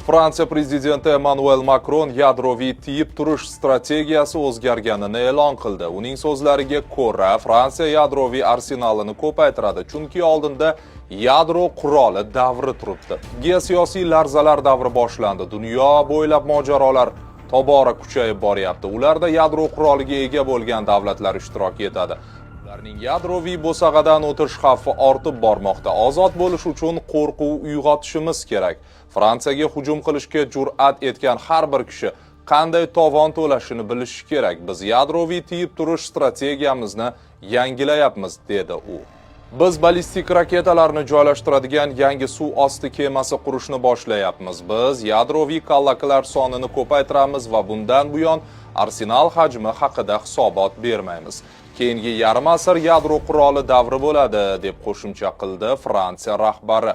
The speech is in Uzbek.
Fransiya prezidenti Emmanuel Macron yadroviy tiyib turish strategiyasi o'zgarganini e'lon qildi. Uning so'zlariga ko'ra, Fransiya yadroviy arsenalini ko'paytiradi, chunki oldinda yadro quroli davri turibdi. Geosiyosiy larzalar davri boshlandi. Dunyo bo'ylab mojarolar tobora kuchayib boryapti. Ularda yadro quroliga ega bo'lgan davlatlar ishtirok etadi. Ularning yadroviy bo'sag'adan o'tish xavfi ortib bormoqda. Ozod bo'lish uchun qo'rquv uyg'otishimiz kerak. Fransiyaga hujum qilishga jur'at etgan har bir kishi qanday tovon to'lashini bilishi kerak. Biz yadroviy tiyib turish strategiyamizni yangilayapmiz, dedi u. Biz ballistik raketalarni joylashtiradigan yangi suv osti kemasi qurishni boshlayapmiz. Biz yadroviy qallaqlar sonini ko'paytiramiz va bundan buyon arsenal hajmi haqida hisobot bermaymiz. Keyingi yarim asr yadro quroli davri bo'ladi, deb qo'shimcha qildi Fransiya rahbari.